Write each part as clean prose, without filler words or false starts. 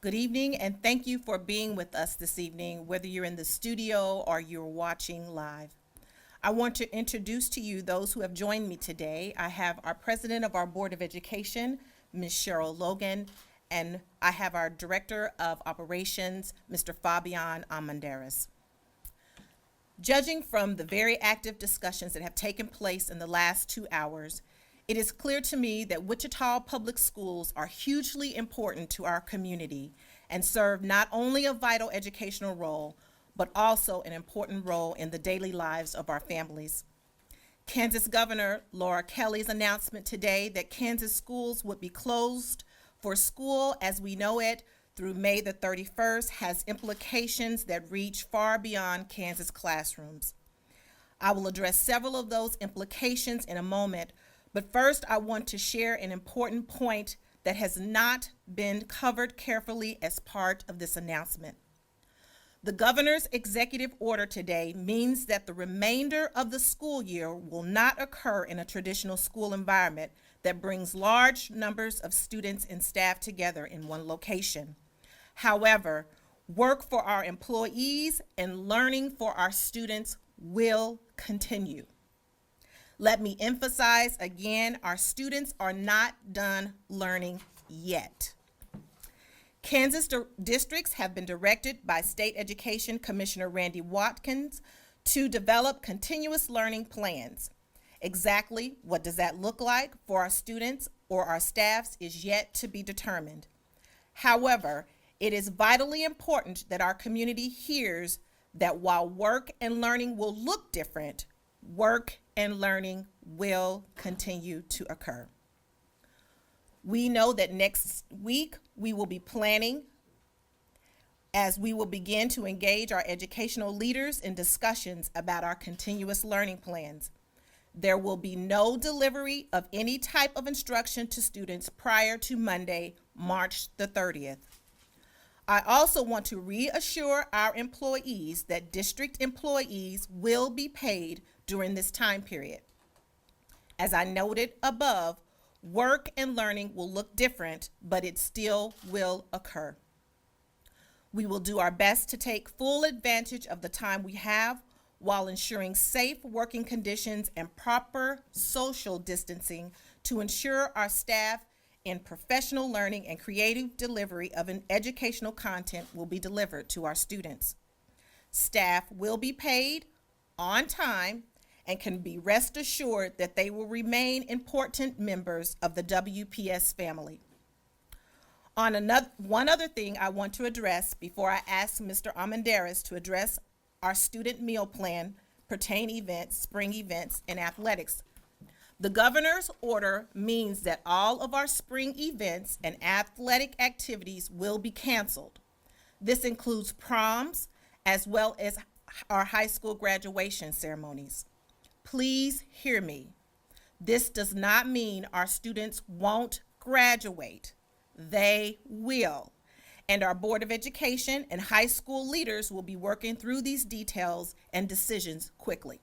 Good evening, and thank you for being with us this evening, whether you're in the studio or you're watching live. I want to introduce to you those who have joined me today. I have our president of our Board of Education, Ms. Cheryl Logan, and I have our Director of Operations, Mr. Fabian Amandares. Judging from the very active discussions that have taken place in the last 2 hours, it is clear to me that Wichita Public Schools are hugely important to our community and serve not only a vital educational role, but also an important role in the daily lives of our families. Kansas Governor Laura Kelly's announcement today that Kansas schools would be closed for school as we know it through May the 31st has implications that reach far beyond Kansas classrooms. I will address several of those implications in a moment, but first I want to share an important point that has not been covered carefully as part of this announcement. The governor's executive order today means that the remainder of the school year will not occur in a traditional school environment that brings large numbers of students and staff together in one location. However, work for our employees and learning for our students will continue. Let me emphasize again, our students are not done learning yet. Kansas districts have been directed by State Education Commissioner Randy Watkins to develop continuous learning plans. Exactly what does that look like for our students or our staffs is yet to be determined. However, it is vitally important that our community hears that while work and learning will look different, work and learning will continue to occur. We know that next week we will be planning as we will begin to engage our educational leaders in discussions about our continuous learning plans. There will be no delivery of any type of instruction to students prior to Monday, March the 30th. I also want to reassure our employees that district employees will be paid during this time period. As I noted above, work and learning will look different, but it still will occur. We will do our best to take full advantage of the time we have while ensuring safe working conditions and proper social distancing to ensure our staff in professional learning and creative delivery of an educational content will be delivered to our students. Staff will be paid on time and can be rest assured that they will remain important members of the WPS family. One other thing I want to address before I ask Mr. Amandares to address our student meal plan, pertain events, spring events, and athletics. The governor's order means that all of our spring events and athletic activities will be canceled. This includes proms as well as our high school graduation ceremonies. Please hear me. This does not mean our students won't graduate. They will. And our Board of Education and high school leaders will be working through these details and decisions quickly.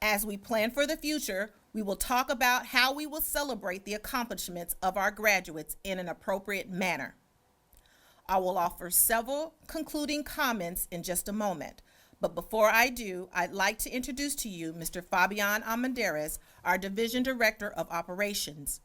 As we plan for the future, we will talk about how we will celebrate the accomplishments of our graduates in an appropriate manner. I will offer several concluding comments in just a moment. But before I do, I'd like to introduce to you Mr. Fabian Amandares, our Division Director of Operations.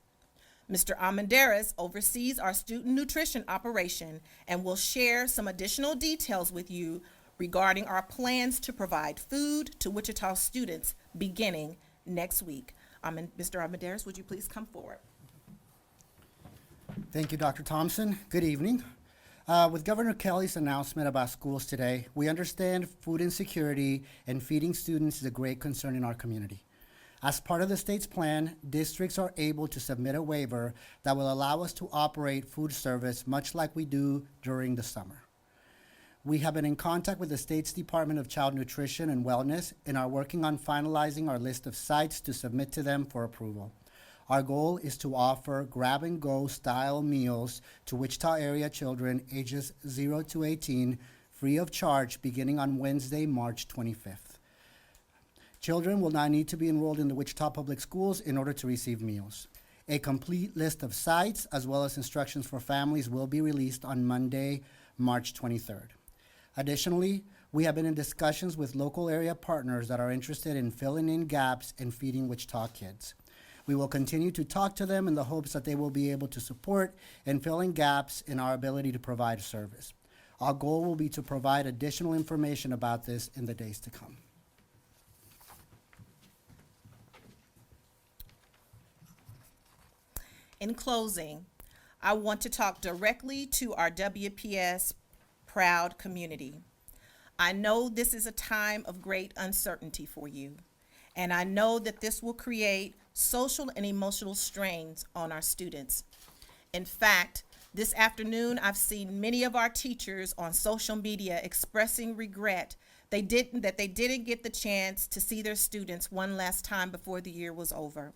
Mr. Amandares oversees our student nutrition operation and will share some additional details with you regarding our plans to provide food to Wichita students beginning next week. Mr. Amandares, would you please come forward? Thank you, Dr. Thompson. Good evening. With Governor Kelly's announcement about schools today, we understand food insecurity and feeding students is a great concern in our community. As part of the state's plan, districts are able to submit a waiver that will allow us to operate food service much like we do during the summer. We have been in contact with the state's Department of Child Nutrition and Wellness and are working on finalizing our list of sites to submit to them for approval. Our goal is to offer grab-and-go style meals to Wichita area children ages 0 to 18 free of charge beginning on Wednesday, March 25th. Children will not need to be enrolled in the Wichita Public Schools in order to receive meals. A complete list of sites as well as instructions for families will be released on Monday, March 23rd. Additionally, we have been in discussions with local area partners that are interested in filling in gaps in feeding Wichita kids. We will continue to talk to them in the hopes that they will be able to support and fill in gaps in our ability to provide service. Our goal will be to provide additional information about this in the days to come. In closing, I want to talk directly to our WPS proud community. I know this is a time of great uncertainty for you, and I know that this will create social and emotional strains on our students. In fact, this afternoon, I've seen many of our teachers on social media expressing regret that they didn't get the chance to see their students one last time before the year was over.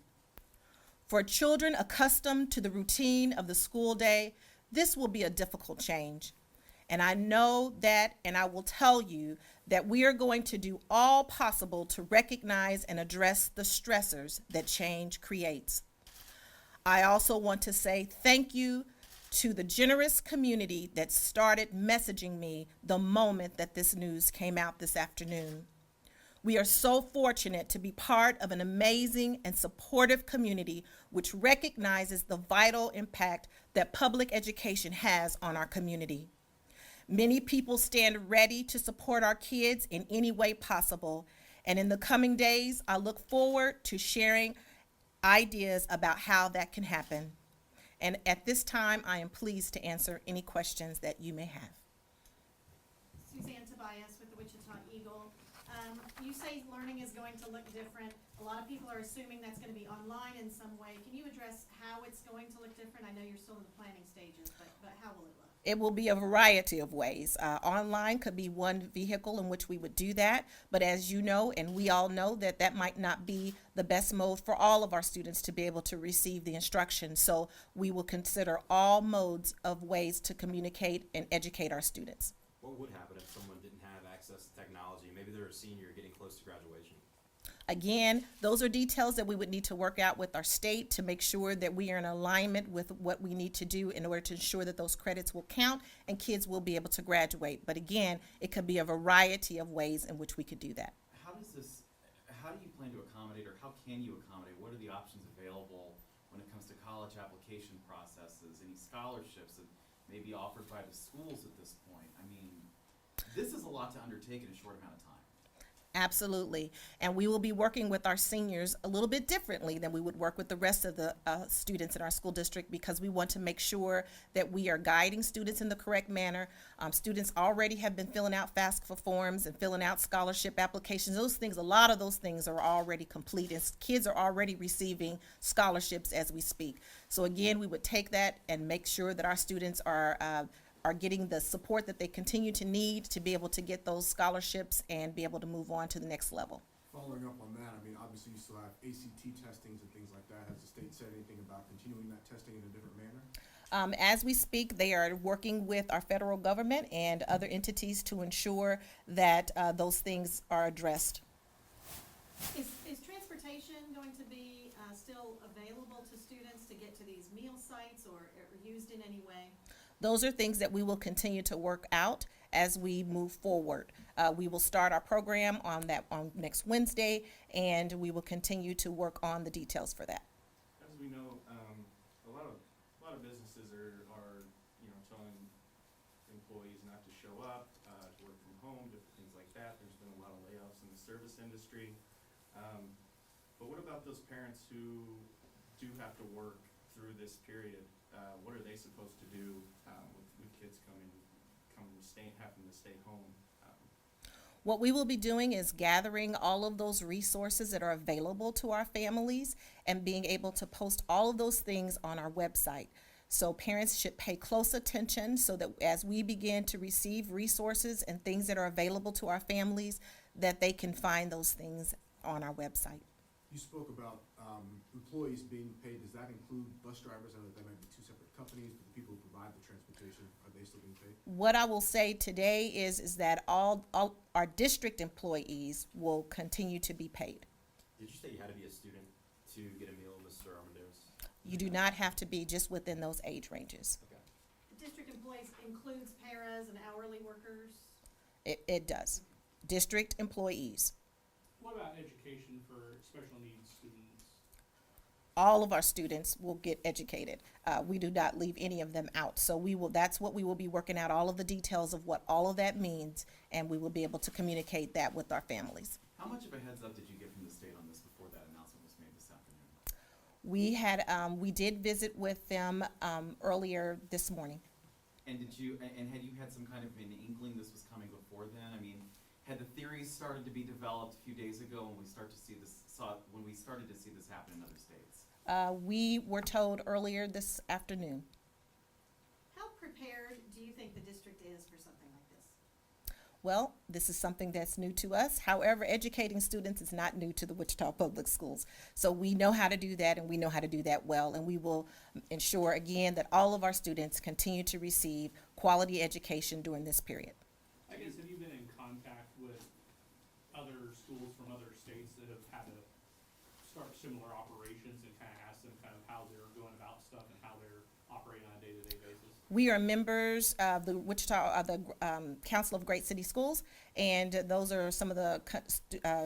For children accustomed to the routine of the school day, this will be a difficult change. And I know that, and I will tell you, that we are going to do all possible to recognize and address the stressors that change creates. I also want to say thank you to the generous community that started messaging me the moment that this news came out this afternoon. We are so fortunate to be part of an amazing and supportive community which recognizes the vital impact that public education has on our community. Many people stand ready to support our kids in any way possible, and in the coming days, I look forward to sharing ideas about how that can happen. And at this time, I am pleased to answer any questions that you may have. Suzanne Tobias with the Wichita Eagle. You say learning is going to look different. A lot of people are assuming that's going to be online in some way. Can you address how it's going to look different? I know you're still in the planning stages, but how will it look? It will be a variety of ways. Online could be one vehicle in which we would do that, but as you know, and we all know, that might not be the best mode for all of our students to be able to receive the instruction. So we will consider all modes of ways to communicate and educate our students. What would happen if someone didn't have access to technology? Maybe they're a senior getting close to graduation. Again, those are details that we would need to work out with our state to make sure that we are in alignment with what we need to do in order to ensure that those credits will count and kids will be able to graduate. But again, it could be a variety of ways in which we could do that. How do you plan to accommodate, or how can you accommodate? What are the options available when it comes to college application processes, any scholarships that may be offered by the schools at this point? I mean, this is a lot to undertake in a short amount of time. Absolutely. And we will be working with our seniors a little bit differently than we would work with the rest of the students in our school district, because we want to make sure that we are guiding students in the correct manner. Students already have been filling out FAFSA forms and filling out scholarship applications. Those things, a lot of those things are already complete, and kids are already receiving scholarships as we speak. So again, we would take that and make sure that our students are getting the support that they continue to need to be able to get those scholarships and be able to move on to the next level. Following up on that, I mean, obviously you still have ACT testings and things like that. Has the state said anything about continuing that testing in a different manner? As we speak, they are working with our federal government and other entities to ensure that those things are addressed. Is transportation going to be still available to students to get to these meal sites or used in any way? Those are things that we will continue to work out as we move forward. We will start our program on next Wednesday, and we will continue to work on the details for that. As we know, a lot of businesses are telling employees not to show up, to work from home, different things like that. There's been a lot of layoffs in the service industry. But what about those parents who do have to work through this period? What are they supposed to do with kids having to stay home? What we will be doing is gathering all of those resources that are available to our families and being able to post all of those things on our website. So parents should pay close attention so that as we begin to receive resources and things that are available to our families, that they can find those things on our website. You spoke about employees being paid. Does that include bus drivers? I know that might be two separate companies, but the people who provide the transportation, are they still being paid? What I will say today is that all our district employees will continue to be paid. Did you say you had to be a student to get a meal, Mr. Armendariz? You do not have to be just within those age ranges. Okay. The district employees includes paras and hourly workers. It does. District employees. What about education for special needs students? All of our students will get educated. We do not leave any of them out. So that's what we will be working out, all of the details of what all of that means, and we will be able to communicate that with our families. How much of a heads up did you get from the state on this before that announcement was made this afternoon? We did visit with them, earlier this morning. And had you had some kind of an inkling this was coming before then? I mean, had the theories started to be developed a few days ago when we started to see this happen in other states? We were told earlier this afternoon. How prepared do you think the district is for something like this? Well, this is something that's new to us. However, educating students is not new to the Wichita Public Schools. So we know how to do that, and we know how to do that well, and we will ensure, again, that all of our students continue to receive quality education during this period. I guess, have you been in contact with other schools from other states that have had to start similar operations and kind of ask them kind of how they're going about stuff and how they're operating on a day-to-day basis? We are members of the Council of Great City Schools, and those are some of the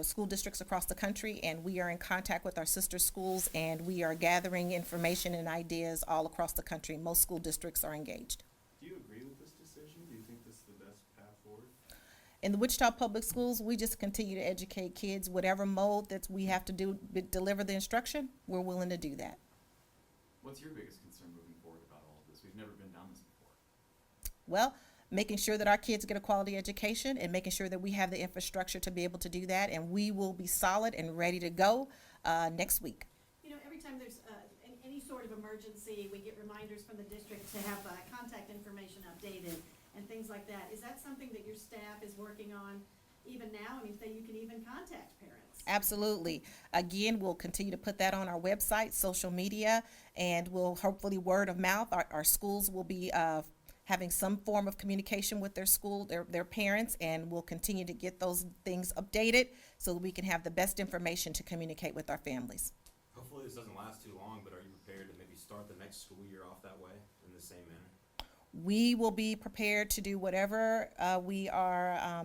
school districts across the country, and we are in contact with our sister schools, and we are gathering information and ideas all across the country. Most school districts are engaged. Do you agree with this decision? Do you think this is the best path forward? In the Wichita Public Schools, we just continue to educate kids, whatever mode that we have to do, deliver the instruction, we're willing to do that. What's your biggest concern moving forward about all of this? We've never been down this before. Well, making sure that our kids get a quality education and making sure that we have the infrastructure to be able to do that, and we will be solid and ready to go next week. You know, every time there's any sort of emergency, we get reminders from the district to have contact information updated and things like that. Is that something that your staff is working on even now? I mean, so you can even contact parents. Absolutely. Again, we'll continue to put that on our website, social media, and we'll hopefully word of mouth. Our schools will be having some form of communication with their parents, and we'll continue to get those things updated so that we can have the best information to communicate with our families. Hopefully this doesn't last too long, but are you prepared to maybe start the next school year off that way in the same manner? We will be prepared to do whatever we are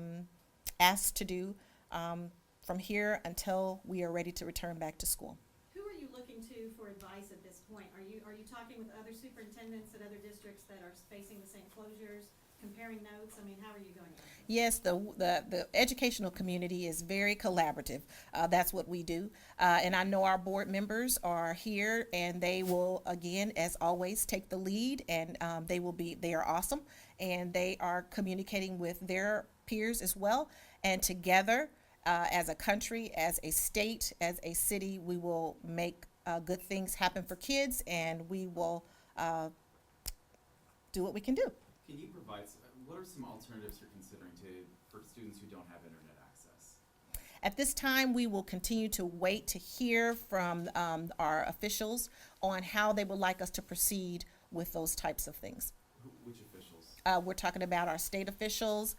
asked to do from here until we are ready to return back to school. Who are you looking to for advice at this point? Are you talking with other superintendents at other districts that are facing the same closures, comparing notes? I mean, how are you going about this? Yes, the educational community is very collaborative. That's what we do. And I know our board members are here, and they will, again, as always, take the lead, and they are awesome, and they are communicating with their peers as well. And together, as a country, as a state, as a city, we will make good things happen for kids, and we will do what we can do. Can you provide, what are some alternatives you're considering for students who don't have internet access? At this time, we will continue to wait to hear from our officials on how they would like us to proceed with those types of things. Which officials? We're talking about our state officials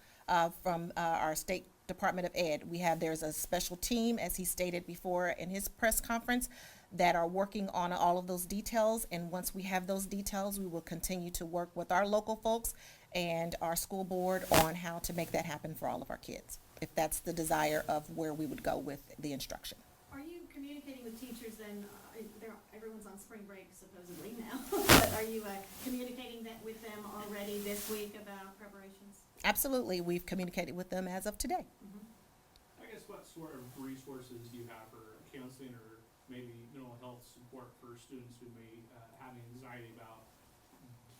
from our State Department of Ed. There's a special team, as he stated before in his press conference, that are working on all of those details. And once we have those details, we will continue to work with our local folks and our school board on how to make that happen for all of our kids, if that's the desire of where we would go with the instruction. Are you communicating with teachers then? Everyone's on spring break supposedly now, but are you communicating that with them already this week about preparations? Absolutely, we've communicated with them as of today. I guess what sort of resources do you have for counseling or maybe mental health support for students who may have anxiety about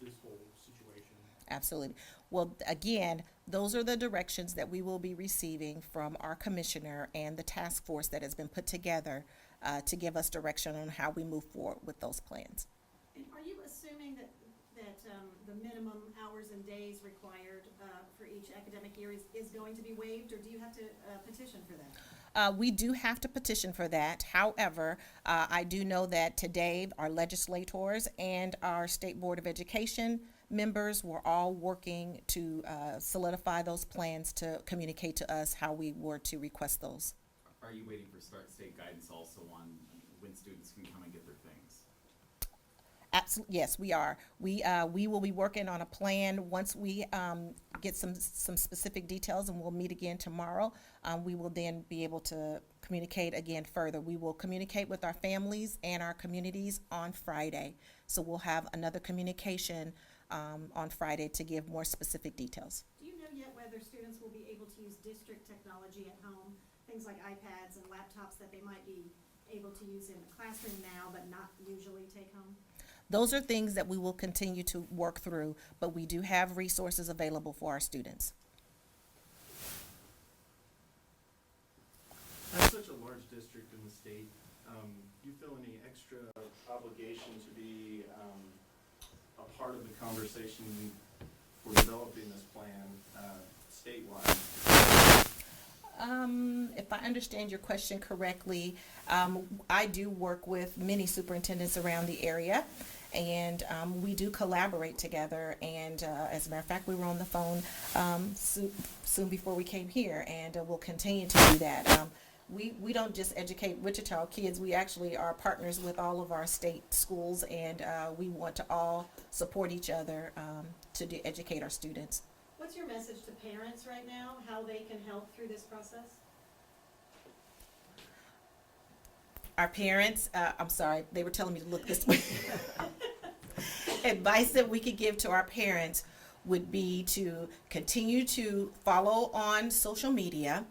this whole situation? Absolutely. Well, again, those are the directions that we will be receiving from our commissioner and the task force that has been put together to give us direction on how we move forward with those plans. And are you assuming that the minimum hours and days required for each academic year is going to be waived, or do you have to petition for that? We do have to petition for that. However, I do know that today our legislators and our State Board of Education members were all working to solidify those plans to communicate to us how we were to request those. Are you waiting for state guidance also on when students can come and get their things? Absolutely, yes, we are. We will be working on a plan. Once we get some specific details, and we'll meet again tomorrow, we will then be able to communicate again further. We will communicate with our families and our communities on Friday. So we'll have another communication on Friday to give more specific details. Do you know yet whether students will be able to use district technology at home? Things like iPads and laptops that they might be able to use in the classroom now, but not usually take home? Those are things that we will continue to work through, but we do have resources available for our students. As such a large district in the state, do you feel any extra obligation to be a part of the conversation for developing this plan statewide? If I understand your question correctly, I do work with many superintendents around the area, and we do collaborate together. And as a matter of fact, we were on the phone soon before we came here, and we'll continue to do that. We don't just educate Wichita kids, we actually are partners with all of our state schools, and we want to all support each other to educate our students. What's your message to parents right now, how they can help through this process? Our parents, I'm sorry, they were telling me to look this way. Advice that we could give to our parents would be to continue to follow on social media,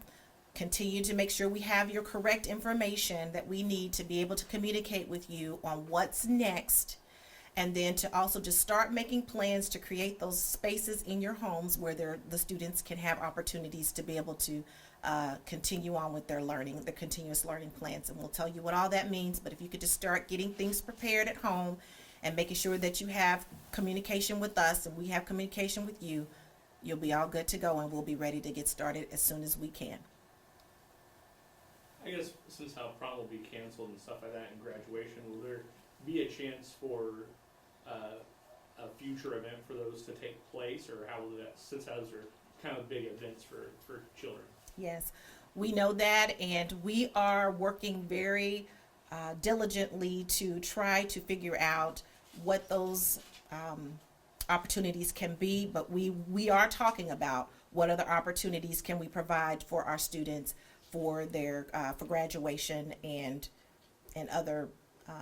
continue to make sure we have your correct information that we need to be able to communicate with you on what's next, and then to also just start making plans to create those spaces in your homes where the students can have opportunities to be able to continue on with their learning, the continuous learning plans. And we'll tell you what all that means, but if you could just start getting things prepared at home and making sure that you have communication with us and we have communication with you, you'll be all good to go, and we'll be ready to get started as soon as we can. I guess since I'll probably be canceled and stuff like that in graduation, will there be a chance for a future event for those to take place, or how will that, since those are kind of big events for children? Yes, we know that, and we are working very diligently to try to figure out what those opportunities can be, but we are talking about what other opportunities can we provide for our students for their for graduation and other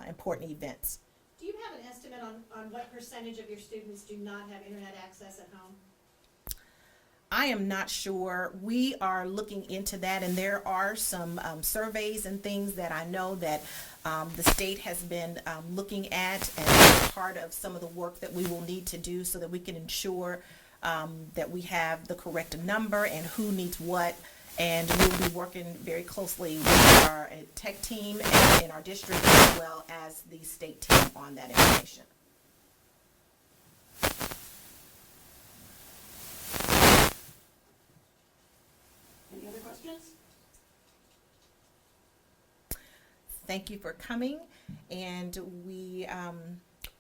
important events. Do you have an estimate on what percentage of your students do not have internet access at home? I am not sure. We are looking into that, and there are some surveys and things that I know that the state has been looking at, and as part of some of the work that we will need to do so that we can ensure that we have the correct number and who needs what. And we'll be working very closely with our tech team and in our district, as well as the state team, on that information. Any other questions? Thank you for coming, and we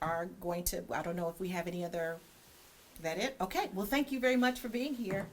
are going to, I don't know if we have any other, is that it? Okay, well, thank you very much for being here.